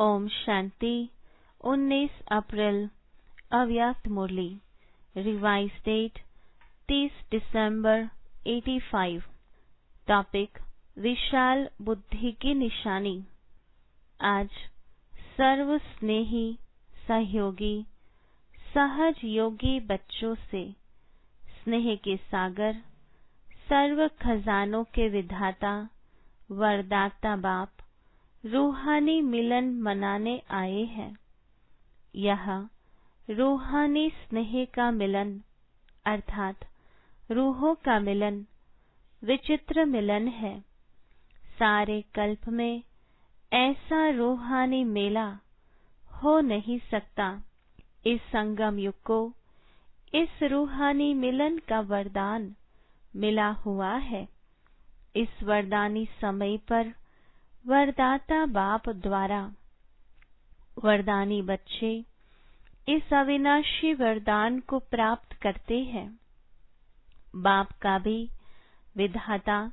ओम शांति। 19 अप्रैल अव्यक्त मुरली। Revise date 30 दिसंबर 85। Topic विशाल बुद्धि की निशानी। आज सर्व स्नेही सहयोगी सहज योगी बच्चों से स्नेह के सागर सर्व खजानों के विधाता वरदाता बाप रूहानी मिलन मनाने आए हैं। यह रूहानी स्नेह का मिलन अर्थात रूहों का मिलन विचित्र मिलन है। सारे कल्प में ऐसा रूहानी मेला हो नहीं सकता। इस संगम युग को इस रूहानी मिलन का वरदान मिला हुआ है। इस वरदानी समय पर वरदाता बाप द्वारा वरदानी बच्चे इस अविनाशी वरदान को प्राप्त करते हैं। बाप का भी विधाता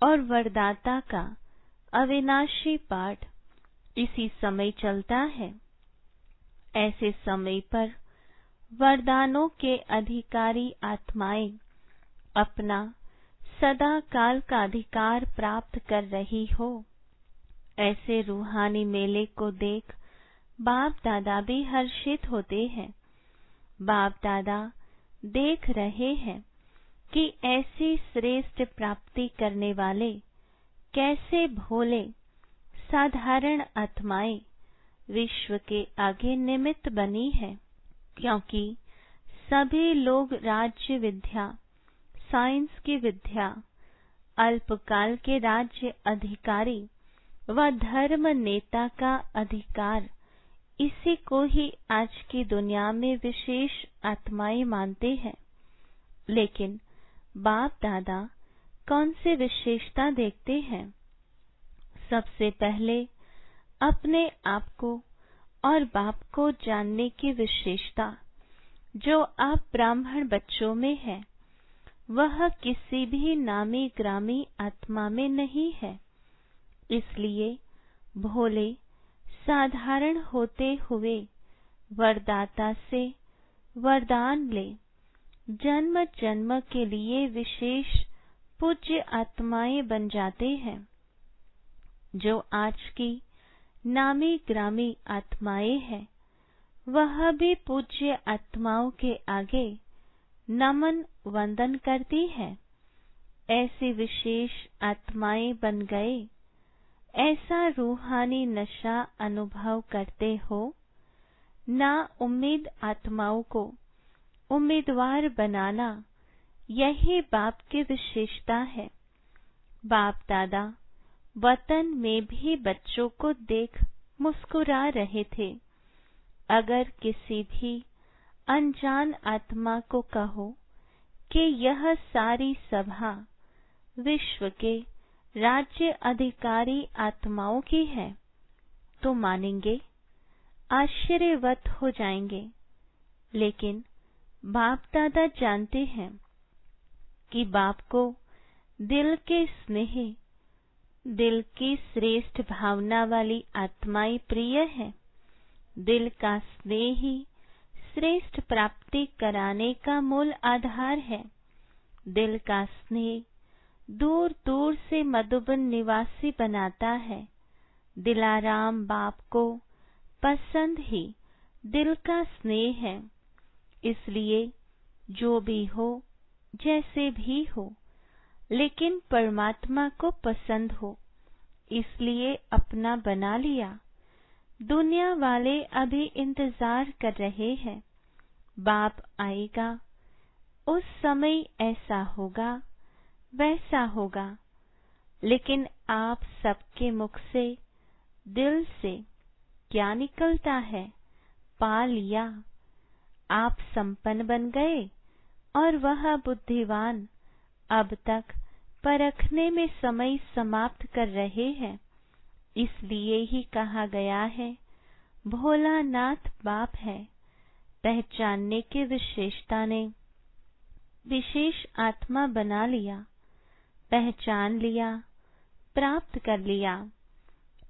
और वरदाता का अविनाशी पाठ इसी समय चलता है। ऐसे समय पर वरदानों के अधिकारी आत्माएं अपना सदा काल का अधिकार प्राप्त कर रही हो। ऐसे रूहानी मेले को देख बाप दादा भी हर्षित होते हैं। बाप दादा देख रहे हैं कि ऐसी श्रेष्ठ प्राप्ति करने वाले कैसे भोले साधारण आत्माएं विश्व के आगे निमित्त बनी है। क्योंकि सभी लोग राज्य विद्या साइंस की विद्या अल्पकाल के राज्य अधिकारी व धर्म नेता का अधिकार इसी को ही आज की दुनिया में विशेष आत्माएं मानते हैं। लेकिन बाप दादा कौन सी विशेषता देखते हैं? सबसे पहले अपने आप को और बाप को जानने की विशेषता जो आप ब्राह्मण बच्चों में है वह किसी भी नामी ग्रामी आत्मा में नहीं है। इसलिए भोले साधारण होते हुए वरदाता से वरदान ले जन्म जन्म के लिए विशेष पूज्य आत्माएं बन जाते हैं। जो आज की नामी ग्रामी आत्माएं हैं वह भी पूज्य आत्माओं के आगे नमन वंदन करती है। ऐसी विशेष आत्माएं बन गए। ऐसा रूहानी नशा अनुभव करते हो। ना उम्मीद आत्माओं को उम्मीदवार बनाना यही बाप की विशेषता है। बाप दादा वतन में भी बच्चों को देख मुस्कुरा रहे थे। अगर किसी भी अनजान आत्मा को कहो कि यह सारी सभा विश्व के राज्य अधिकारी आत्माओं की है तो मानेंगे, आश्चर्यवत हो जाएंगे। लेकिन बाप दादा जानते हैं कि बाप को दिल के स्नेह दिल की श्रेष्ठ भावना वाली आत्माएं प्रिय है। दिल का स्नेह ही श्रेष्ठ प्राप्ति कराने का मूल आधार है। दिल का स्नेह दूर दूर से मधुबन निवासी बनाता है। दिलाराम बाप को पसंद ही दिल का स्नेह है। इसलिए जो भी हो जैसे भी हो लेकिन परमात्मा को पसंद हो इसलिए अपना बना लिया। दुनिया वाले अभी इंतजार कर रहे हैं। बाप आएगा उस समय ऐसा होगा वैसा होगा। लेकिन आप सबके मुख से दिल से क्या निकलता है? पा लिया। आप संपन्न बन गए और वह बुद्धिवान अब तक परखने में समय समाप्त कर रहे हैं। इसलिए ही कहा गया है भोलानाथ बाप है। पहचानने की विशेषता ने विशेष आत्मा बना लिया, पहचान लिया, प्राप्त कर लिया।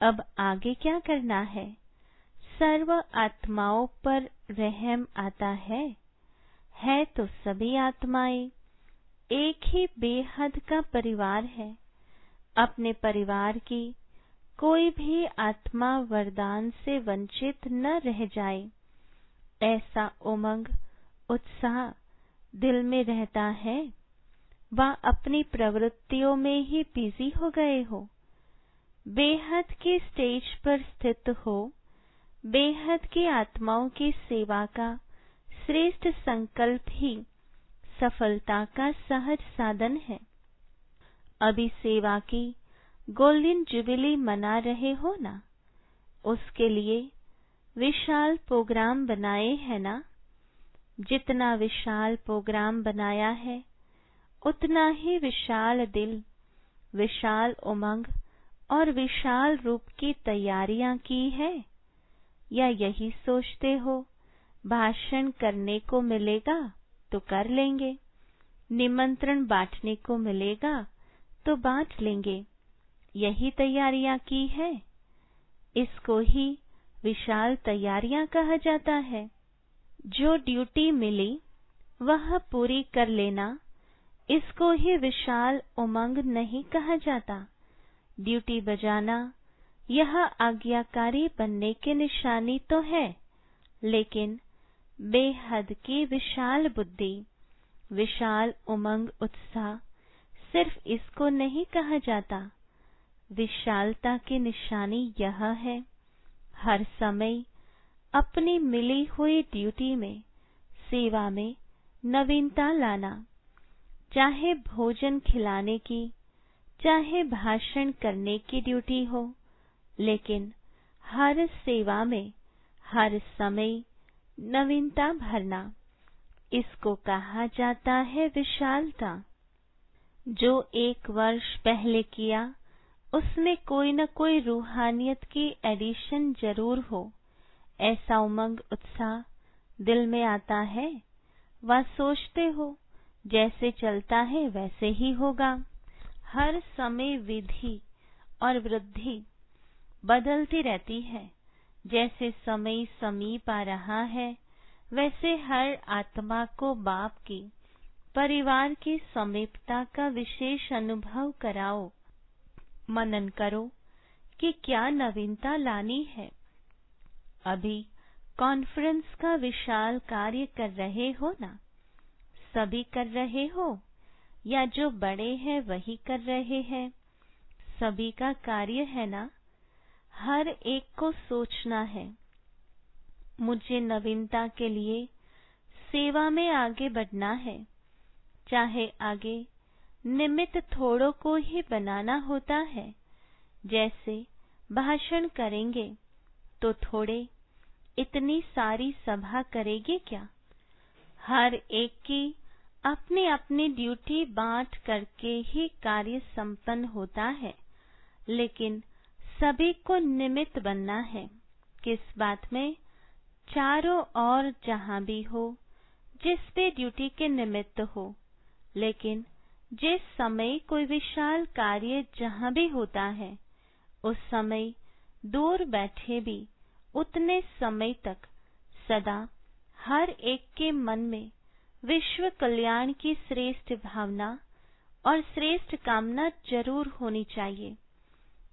अब आगे क्या करना है? सर्व आत्माओं पर रहम आता है तो सभी आत्माएं एक ही बेहद का परिवार है। अपने परिवार की कोई भी आत्मा वरदान से वंचित न रह जाए, ऐसा उमंग उत्साह दिल में रहता है। वह अपनी प्रवृत्तियों में ही बिजी हो गए हो, बेहद की स्टेज पर स्थित हो। बेहद की आत्माओं की सेवा का श्रेष्ठ संकल्प ही सफलता का सहज साधन है। अभी सेवा की गोल्डन जुबिली मना रहे हो ना, उसके लिए विशाल प्रोग्राम बनाए हैं ना। जितना विशाल प्रोग्राम बनाया है, उतना ही विशाल दिल, विशाल उमंग और विशाल रूप की तैयारियां की है। या यही सोचते हो भाषण करने को मिलेगा तो कर लेंगे, निमंत्रण बांटने को मिलेगा तो बांट लेंगे, यही तैयारियां की है। इसको ही विशाल तैयारियां कहा जाता है। जो ड्यूटी मिली वह पूरी कर लेना, इसको ही विशाल उमंग नहीं कहा जाता। ड्यूटी बजाना यह आज्ञाकारी बनने की निशानी तो है, लेकिन बेहद की विशाल बुद्धि, विशाल उमंग उत्साह सिर्फ इसको नहीं कहा जाता। विशालता की निशानी यह है, हर समय अपनी मिली हुई ड्यूटी में, सेवा में नवीनता लाना। चाहे भोजन खिलाने की, चाहे भाषण करने की ड्यूटी हो, लेकिन हर सेवा में हर समय नवीनता भरना, इसको कहा जाता है विशालता। जो 1 वर्ष पहले किया उसमें कोई न कोई रूहानियत की एडिशन जरूर हो, ऐसा उमंग उत्साह दिल में आता है। वह सोचते हो जैसे चलता है वैसे ही होगा। हर समय विधि और वृद्धि बदलती रहती है। जैसे समय समीप आ रहा है, वैसे हर आत्मा को बाप की, परिवार की समीपता का विशेष अनुभव कराओ। मनन करो कि क्या नवीनता लानी है। अभी कॉन्फ्रेंस का विशाल कार्य कर रहे हो ना, सभी कर रहे हो या जो बड़े हैं वही कर रहे हैं, सभी का कार्य है ना। हर एक को सोचना है, मुझे नवीनता के लिए सेवा में आगे बढ़ना है। चाहे आगे निमित्त थोड़ों को ही बनाना होता है। जैसे भाषण करेंगे तो थोड़े, इतनी सारी सभा करेगी क्या। हर एक की अपनी अपनी ड्यूटी बांट करके ही कार्य संपन्न होता है, लेकिन सभी को निमित्त बनना है। किस बात में? चारों ओर जहां भी हो, जिस भी ड्यूटी के निमित्त हो, लेकिन जिस समय कोई विशाल कार्य जहां भी होता है, उस समय दूर बैठे भी उतने समय तक सदा हर एक के मन में विश्व कल्याण की श्रेष्ठ भावना और श्रेष्ठ कामना जरूर होनी चाहिए।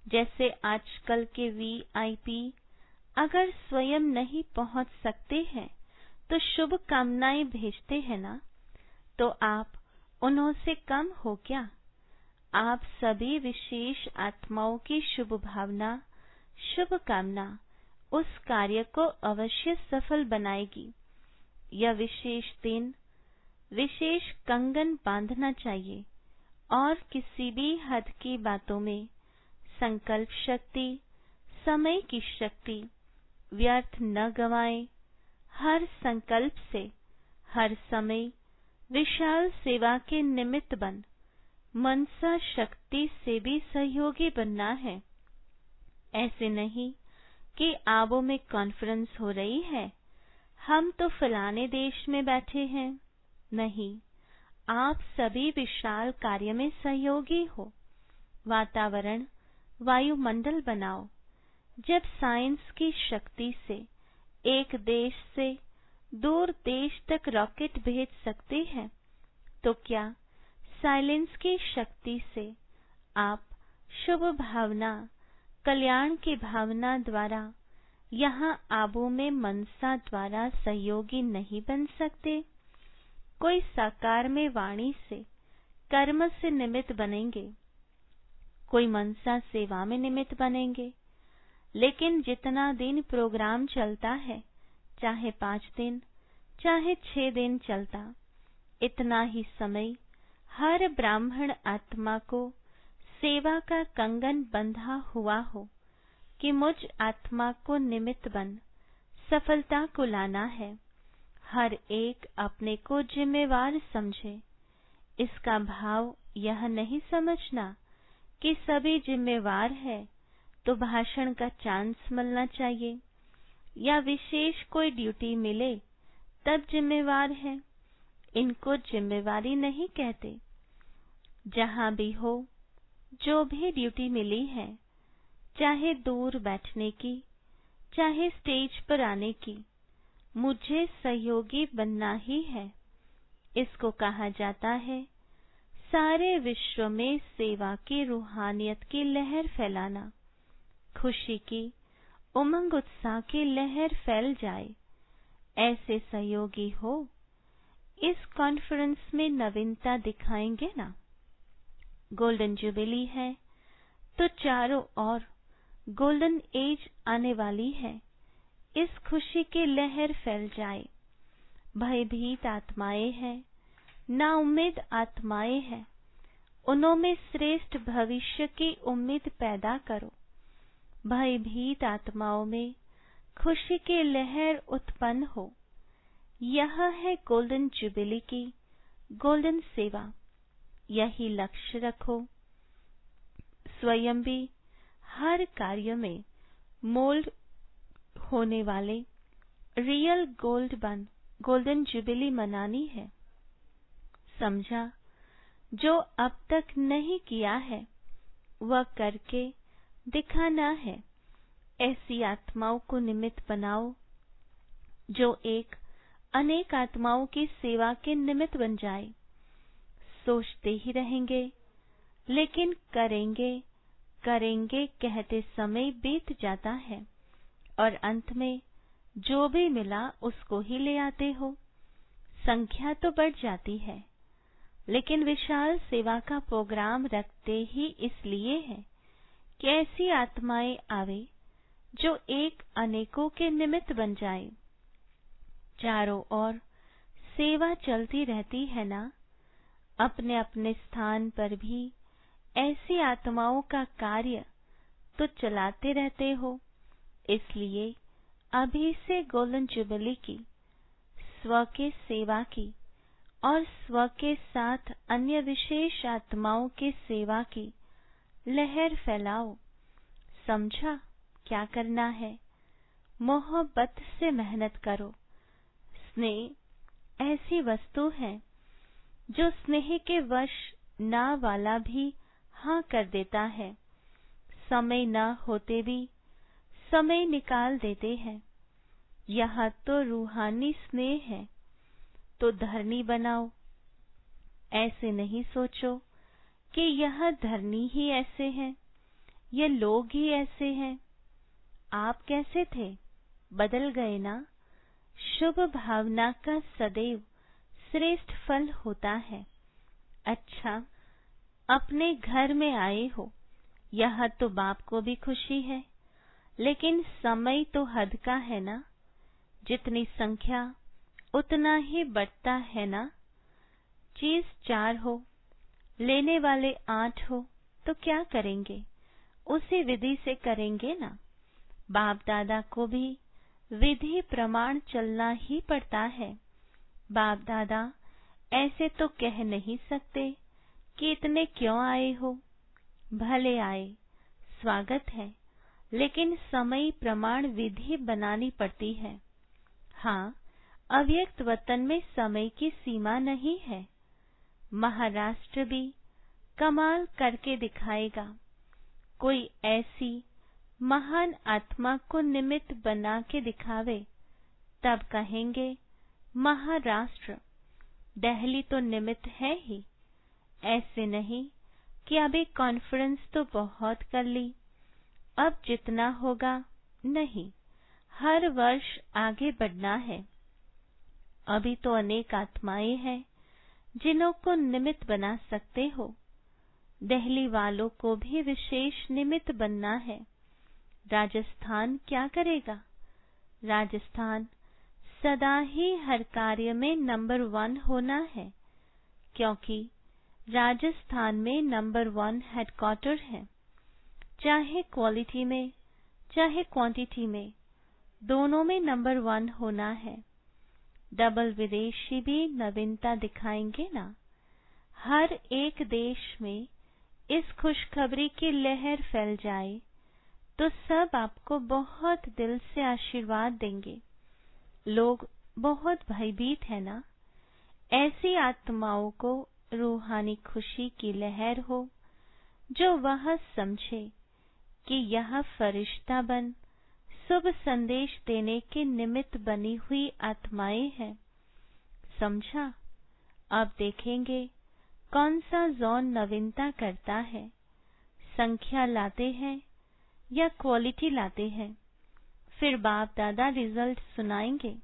जैसे आजकल के VIP अगर स्वयं नहीं पहुंच सकते हैं तो शुभ कामनाएं भेजते हैं ना, तो आप उन्हों से कम हो क्या। आप सभी विशेष आत्माओं की शुभ भावना, शुभ कामना उस कार्य को अवश्य सफल बनाएगी। यह विशेष दिन विशेष कंगन बांधना चाहिए और किसी भी हद की बातों में संकल्प शक्ति, समय की शक्ति व्यर्थ न गवाएं। हर संकल्प से हर समय विशाल सेवा के निमित्त बन मनसा शक्ति से भी सहयोगी बनना है। ऐसे नहीं कि आबो में कॉन्फ्रेंस हो रही है, हम तो फलाने देश में बैठे हैं। नहीं, आप सभी विशाल कार्य में सहयोगी हो। वातावरण, वायुमंडल बनाओ। जब साइंस की शक्ति से एक देश से दूर देश तक रॉकेट भेज सकती है, तो क्या साइलेंस की शक्ति से आप शुभ भावना, कल्याण की भावना द्वारा यहाँ आबू में मनसा द्वारा सहयोगी नहीं बन सकते? कोई साकार में वाणी से, कर्म से निमित्त बनेंगे, कोई मनसा सेवा में निमित्त बनेंगे। लेकिन जितना दिन प्रोग्राम चलता है, चाहे 5 दिन, चाहे 6 दिन चलता, इतना ही समय हर ब्राह्मण आत्मा को सेवा का कंगन बंधा हुआ हो कि मुझ आत्मा को निमित्त बन सफलता को लाना है। हर एक अपने को जिम्मेवार समझे। इसका भाव यह नहीं समझना कि सभी जिम्मेवार है तो भाषण का चांस मिलना चाहिए, या विशेष कोई ड्यूटी मिले तब जिम्मेवार है। इनको जिम्मेवारी नहीं कहते। जहाँ भी हो, जो भी ड्यूटी मिली है, चाहे दूर बैठने की, चाहे स्टेज पर आने की, मुझे सहयोगी बनना ही है। इसको कहा जाता है सारे विश्व में सेवा की रूहानियत की लहर फैलाना। खुशी की, उमंग उत्साह की लहर फैल जाए, ऐसे सहयोगी हो। इस कॉन्फ्रेंस में नवीनता दिखाएंगे ना। गोल्डन जुबिली है तो चारों ओर गोल्डन एज आने वाली है। इस खुशी की लहर फैल जाए। भयभीत आत्माएं हैं, नाउम्मीद आत्माएं हैं, उनमें श्रेष्ठ भविष्य की उम्मीद पैदा करो। भयभीत आत्माओं में खुशी की लहर उत्पन्न हो। यह है गोल्डन जुबिली की गोल्डन सेवा। यही लक्ष्य रखो। स्वयं भी हर कार्य में मोल्ड होने वाले रियल गोल्ड बन गोल्डन जुबिली मनानी है। समझा? जो अब तक नहीं किया है वह करके दिखाना है। ऐसी आत्माओं को निमित्त बनाओ जो एक अनेक आत्माओं की सेवा के निमित्त बन जाए। सोचते ही रहेंगे, लेकिन करेंगे करेंगे कहते समय बीत जाता है और अंत में जो भी मिला उसको ही ले आते हो। संख्या तो बढ़ जाती है, लेकिन विशाल सेवा का प्रोग्राम रखते ही इसलिए है कि ऐसी आत्माएं आवे जो एक अनेकों के निमित्त बन जाए। चारों ओर सेवा चलती रहती है ना। अपने अपने स्थान पर भी ऐसी आत्माओं का कार्य तो चलाते रहते हो। इसलिए अभी से गोल्डन जुबिली की, स्व के सेवा की और स्व के साथ अन्य विशेष आत्माओं की सेवा की लहर फैलाओ। समझा क्या करना है? मोहब्बत से मेहनत करो। स्नेह ऐसी वस्तु है जो स्नेह के वश ना वाला भी हाँ कर देता है। समय न होते भी समय निकाल देते हैं। यह तो रूहानी स्नेह है, तो धरनी बनाओ। ऐसे नहीं सोचो कि यह धरनी ही ऐसे है, ये लोग ही ऐसे हैं। आप कैसे थे? बदल गए ना। शुभ भावना का सदैव श्रेष्ठ फल होता है। अच्छा, अपने घर में आए हो, यह तो बाप को भी खुशी है, लेकिन समय तो हद का है ना। जितनी संख्या उतना ही बढ़ता है ना। चीज 4 हो, लेने वाले 8 हो तो क्या करेंगे? उसी विधि से करेंगे ना। बाप दादा को भी विधि प्रमाण चलना ही पड़ता है। बाप दादा ऐसे तो कह नहीं सकते कि इतने क्यों आए हो। भले आए, स्वागत है, लेकिन समय प्रमाण विधि बनानी पड़ती है। हाँ, अव्यक्त वतन में समय की सीमा नहीं है। महाराष्ट्र भी कमाल करके दिखाएगा। कोई ऐसी महान आत्मा को निमित्त बना के दिखावे तब कहेंगे महाराष्ट्र, दिल्ली तो निमित्त है ही। ऐसे नहीं कि अभी कॉन्फ्रेंस तो बहुत कर ली, अब जितना होगा नहीं, हर वर्ष आगे बढ़ना है। अभी तो अनेक आत्माएं हैं जिन्हों को निमित्त बना सकते हो। दिल्ली वालों को भी विशेष निमित्त बनना है। राजस्थान क्या करेगा? राजस्थान सदा ही हर कार्य में नंबर 1 होना है, क्योंकि राजस्थान में नंबर 1 हेडक्वार्टर है। चाहे क्वालिटी में चाहे क्वांटिटी में, दोनों में नंबर 1 होना है। डबल विदेशी भी नवीनता दिखाएंगे ना। हर एक देश में इस खुशखबरी की लहर फैल जाए तो सब आपको बहुत दिल से आशीर्वाद देंगे। लोग बहुत भयभीत है ना। ऐसी आत्माओं को रूहानी खुशी की लहर हो, जो वह समझे कि यह फरिश्ता बन शुभ संदेश देने के निमित्त बनी हुई आत्माएं हैं। समझा? अब देखेंगे कौन सा जोन नवीनता करता है, संख्या लाते हैं या क्वालिटी लाते हैं। फिर बाप दादा रिजल्ट सुनाएंगे।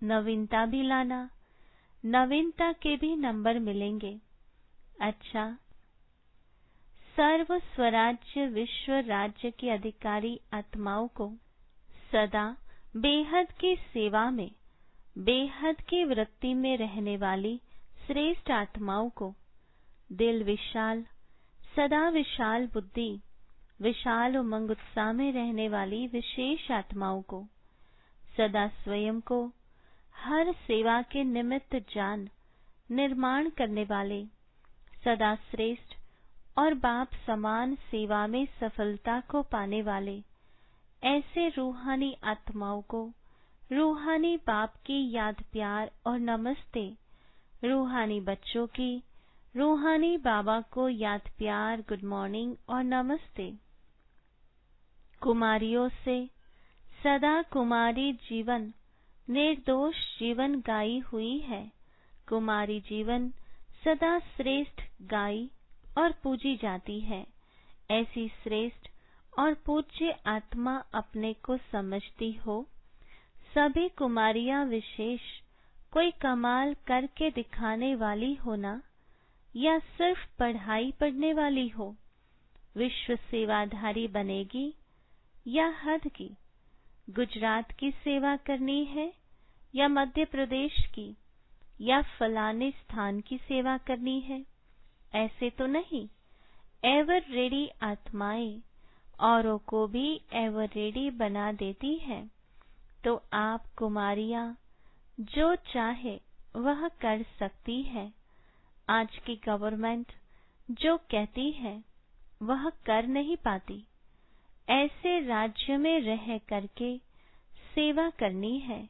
नवीनता भी लाना, नवीनता के भी नंबर मिलेंगे। अच्छा, सर्व स्वराज्य विश्व राज्य के अधिकारी आत्माओं को सदा बेहद की सेवा में, बेहद की वृत्ति में रहने वाली श्रेष्ठ आत्माओं को, दिल विशाल, सदा विशाल बुद्धि, विशाल उमंग उत्साह में रहने वाली विशेष आत्माओं को, सदा स्वयं को हर सेवा के निमित्त जान निर्माण करने वाले, सदा श्रेष्ठ और बाप समान सेवा में सफलता को पाने वाले ऐसे रूहानी आत्माओं को रूहानी बाप की याद प्यार और नमस्ते। रूहानी बच्चों की रूहानी बाबा को याद प्यार गुड मॉर्निंग और नमस्ते। कुमारियों से सदा कुमारी जीवन निर्दोष जीवन गाई हुई है। कुमारी जीवन सदा श्रेष्ठ गाई और पूजी जाती है। ऐसी श्रेष्ठ और पूज्य आत्मा अपने को समझती हो। सभी कुमारियां विशेष कोई कमाल करके दिखाने वाली हो ना, या सिर्फ पढ़ाई पढ़ने वाली हो। विश्व सेवाधारी बनेगी या हद की? गुजरात की सेवा करनी है या मध्य प्रदेश की या फलाने स्थान की सेवा करनी है? ऐसे तो नहीं। एवर रेडी आत्माएं औरों को भी एवर रेडी बना देती है। तो आप कुमारियां जो चाहे वह कर सकती है। आज की गवर्नमेंट जो कहती है वह कर नहीं पाती। ऐसे राज्य में रह करके सेवा करनी है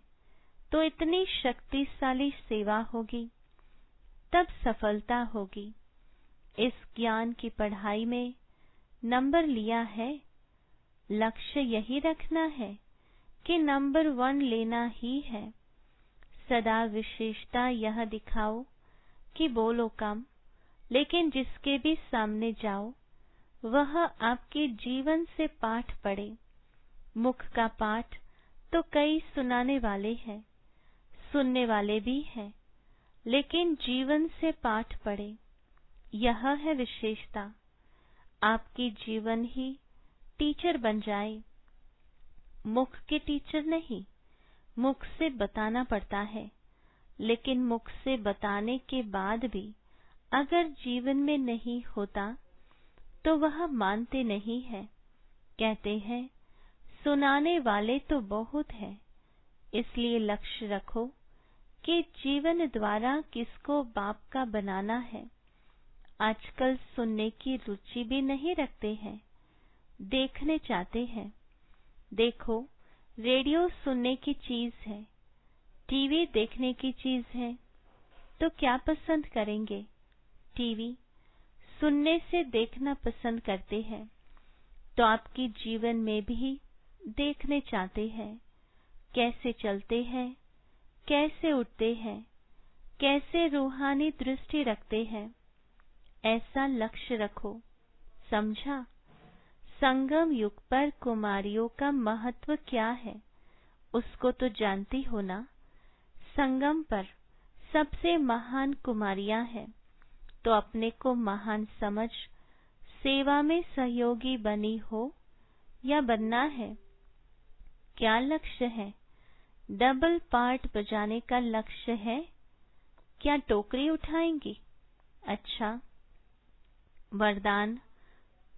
तो इतनी शक्तिशाली सेवा होगी, तब सफलता होगी। इस ज्ञान की पढ़ाई में नंबर लिया है, लक्ष्य यही रखना है कि नंबर 1 लेना ही है। सदा विशेषता यह दिखाओ कि बोलो कम, लेकिन जिसके भी सामने जाओ वह आपके जीवन से पाठ पढ़े। मुख का पाठ तो कई सुनाने वाले हैं, सुनने वाले भी हैं, लेकिन जीवन से पाठ पढ़े। यह है विशेषता। आपकी जीवन ही टीचर बन जाए। मुख के टीचर नहीं, मुख से बताना पड़ता है, लेकिन मुख से बताने के बाद भी अगर जीवन में नहीं होता तो वह मानते नहीं है। कहते हैं सुनाने वाले तो बहुत हैं, इसलिए लक्ष्य रखो कि जीवन द्वारा किसको बाप का बनाना है। आजकल सुनने की रुचि भी नहीं रखते हैं, देखने चाहते हैं। देखो, रेडियो सुनने की चीज है, टीवी देखने की चीज है, तो क्या पसंद करेंगे? टीवी सुनने से देखना पसंद करते हैं, तो आपकी जीवन में भी देखने चाहते हैं, कैसे चलते हैं, कैसे उठते हैं, कैसे रूहानी दृष्टि रखते हैं, ऐसा लक्ष्य रखो। समझा? संगम युग पर कुमारियों का महत्व क्या है उसको तो जानती हो ना। संगम पर सबसे महान कुमारियां हैं, तो अपने को महान समझ सेवा में सहयोगी बनी हो या बनना है? क्या लक्ष्य है? डबल पार्ट बजाने का लक्ष्य है? क्या टोकरी उठाएंगी? अच्छा। वरदान: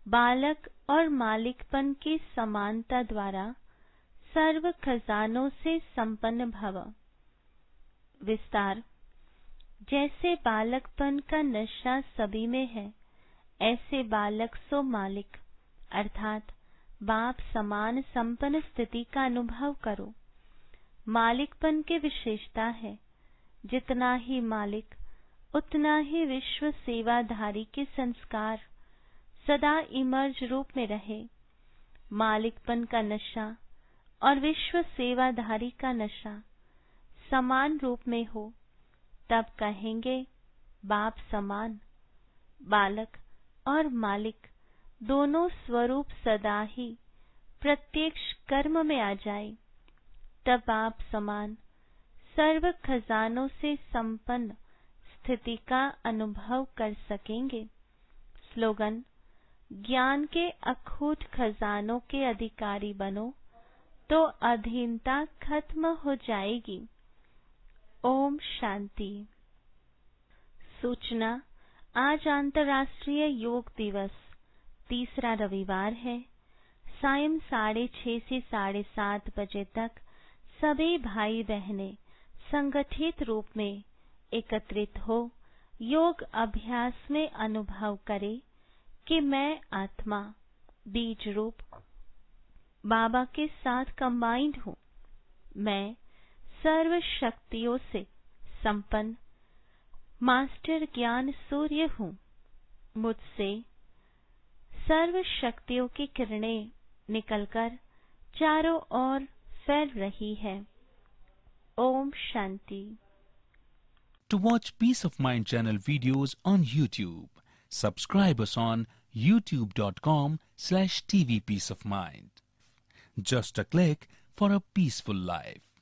बालक और मालिकपन की समानता द्वारा सर्व खजानों से संपन्न भव। विस्तार: जैसे बालकपन का नशा सभी में है, ऐसे बालक सो मालिक अर्थात बाप समान संपन्न स्थिति का अनुभव करो। मालिकपन की विशेषता है, जितना ही मालिक उतना ही विश्व सेवाधारी के संस्कार सदा इमर्ज रूप में रहे। मालिकपन का नशा और विश्व सेवाधारी का नशा समान रूप में हो, तब कहेंगे बाप समान। बालक और मालिक दोनों स्वरूप सदा ही प्रत्यक्ष कर्म में आ जाए, तब आप समान सर्व खजानों से संपन्न स्थिति का अनुभव कर सकेंगे। स्लोगन: ज्ञान के अखूट खजानों के अधिकारी बनो तो अधीनता खत्म हो जाएगी। ओम शांति। सूचना: आज अंतर्राष्ट्रीय योग दिवस, तीसरा रविवार है। सायं 6:30 से 7:30 बजे तक सभी भाई बहनें संगठित रूप में एकत्रित हो योग अभ्यास में अनुभव करें कि मैं आत्मा बीज रूप बाबा के साथ कंबाइंड हूँ। मैं सर्व शक्तियों से संपन्न मास्टर ज्ञान सूर्य हूँ। मुझसे सर्व शक्तियों की किरणें निकलकर चारों ओर फैल रही है। Om Shanti. To watch Peace of Mind channel videos on YouTube, subscribe us on youtube.com/tvpeaceofmind. Just a click for a peaceful life.